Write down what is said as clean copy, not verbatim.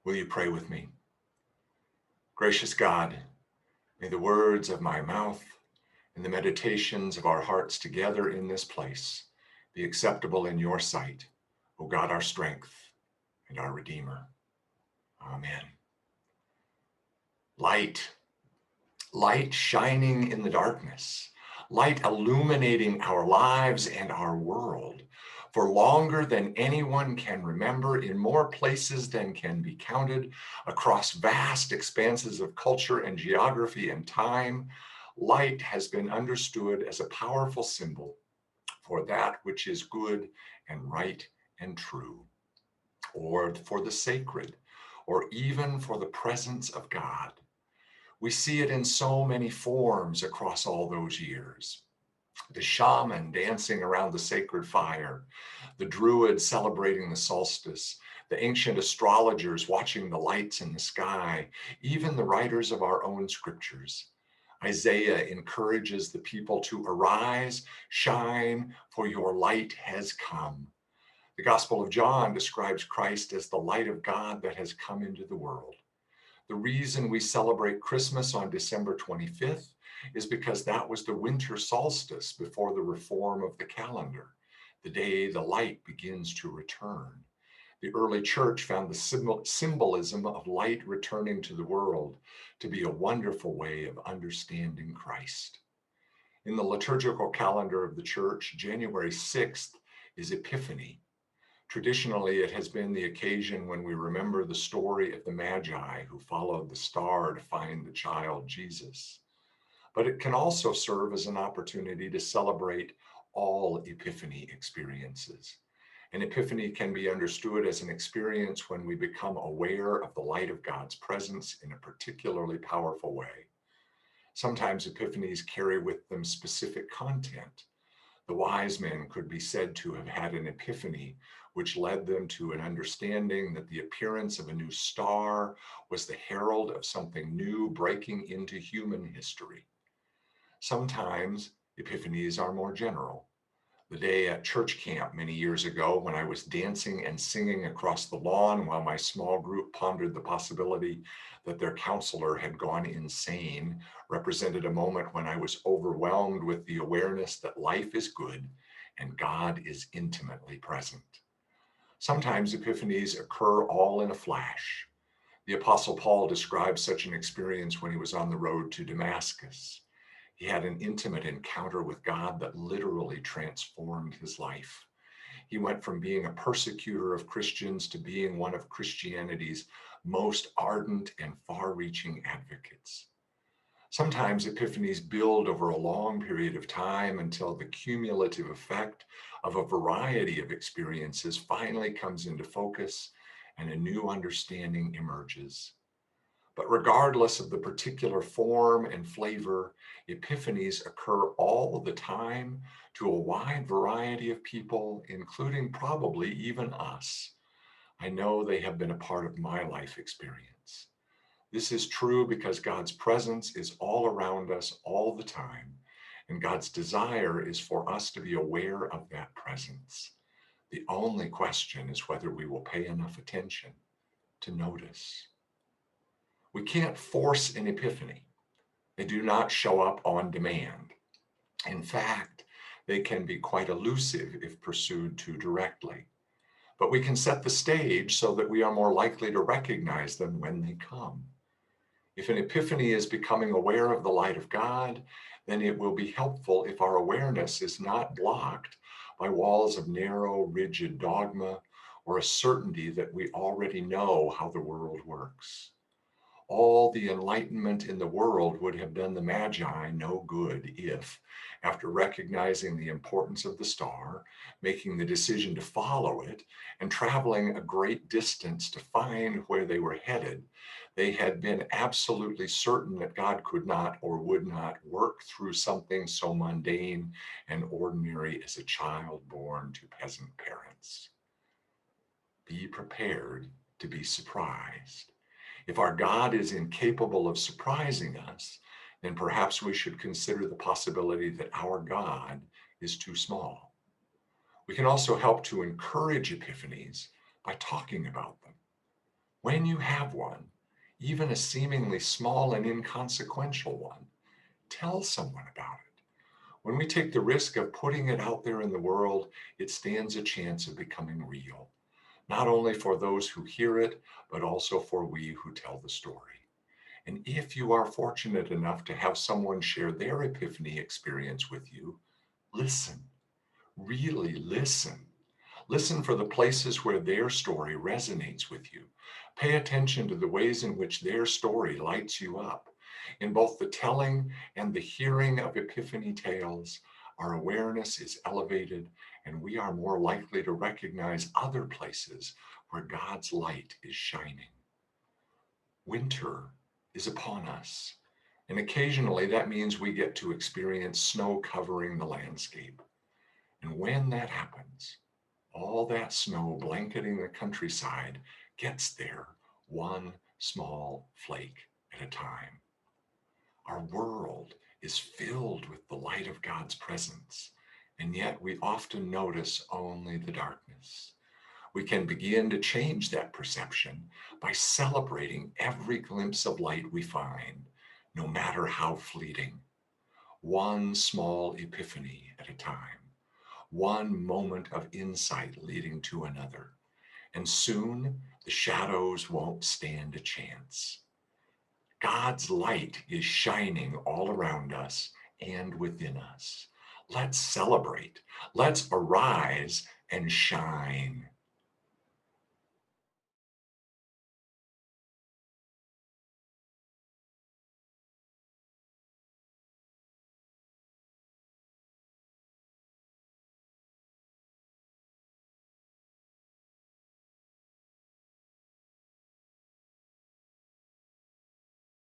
Will you pray with me? Gracious God, may the words of my mouth and the meditations of our hearts together in this place be acceptable in your sight, O God, our strength and our Redeemer. Amen. Light, light shining in the darkness, light illuminating our lives and our world for longer than anyone can remember, in more places than can be counted, across vast expanses of culture and geography and time. Light has been understood as a powerful symbol for that which is good and right and true, or for the sacred, or even for the presence of God. We see it in so many forms across all those years. The shaman dancing around the sacred fire, the druid celebrating the solstice, the ancient astrologers watching the lights in the sky, even the writers of our own scriptures. Isaiah encourages the people to arise, shine, for your light has come. The Gospel of John describes Christ as the light of God that has come into the world. The reason we celebrate Christmas on December 25th is because that was the winter solstice before the reform of the calendar, the day the light begins to return. The early church found the symbolism of light returning to the world to be a wonderful way of understanding Christ. In the liturgical calendar of the church, January 6th is Epiphany. Traditionally, it has been the occasion when we remember the story of the Magi who followed the star to find the child Jesus. But it can also serve as an opportunity to celebrate all Epiphany experiences. An epiphany can be understood as an experience when we become aware of the light of God's presence in a particularly powerful way. Sometimes epiphanies carry with them specific content. The wise men could be said to have had an epiphany, which led them to an understanding that the appearance of a new star was the herald of something new breaking into human history. Sometimes epiphanies are more general. The day at church camp many years ago, when I was dancing and singing across the lawn while my small group pondered the possibility that their counselor had gone insane, represented a moment when I was overwhelmed with the awareness that life is good and God is intimately present. Sometimes epiphanies occur all in a flash. The Apostle Paul describes such an experience when he was on the road to Damascus. He had an intimate encounter with God that literally transformed his life. He went from being a persecutor of Christians to being one of Christianity's most ardent and far-reaching advocates. Sometimes epiphanies build over a long period of time until the cumulative effect of a variety of experiences finally comes into focus and a new understanding emerges. But regardless of the particular form and flavor, epiphanies occur all the time to a wide variety of people, including probably even us. I know they have been a part of my life experience. This is true because God's presence is all around us all the time, and God's desire is for us to be aware of that presence. The only question is whether we will pay enough attention to notice. We can't force an epiphany. They do not show up on demand. In fact, they can be quite elusive if pursued too directly. But we can set the stage so that we are more likely to recognize them when they come. If an epiphany is becoming aware of the light of God, then it will be helpful if our awareness is not blocked by walls of narrow, rigid dogma or a certainty that we already know how the world works. All the enlightenment in the world would have done the Magi no good if, after recognizing the importance of the star, making the decision to follow it, and traveling a great distance to find where they were headed, they had been absolutely certain that God could not or would not work through something so mundane and ordinary as a child born to peasant parents. Be prepared to be surprised. If our God is incapable of surprising us, then perhaps we should consider the possibility that our God is too small. We can also help to encourage epiphanies by talking about them. When you have one, even a seemingly small and inconsequential one, tell someone about it. When we take the risk of putting it out there in the world, it stands a chance of becoming real, not only for those who hear it, but also for we who tell the story. And if you are fortunate enough to have someone share their epiphany experience with you, listen, really listen. Listen for the places where their story resonates with you. Pay attention to the ways in which their story lights you up. In both the telling and the hearing of epiphany tales, our awareness is elevated and we are more likely to recognize other places where God's light is shining. Winter is upon us, and occasionally that means we get to experience snow covering the landscape. And when that happens, all that snow blanketing the countryside gets there one small flake at a time. Our world is filled with the light of God's presence, and yet we often notice only the darkness. We can begin to change that perception by celebrating every glimpse of light we find, no matter how fleeting. One small epiphany at a time, one moment of insight leading to another, and soon the shadows won't stand a chance. God's light is shining all around us and within us. Let's celebrate. Let's arise and shine.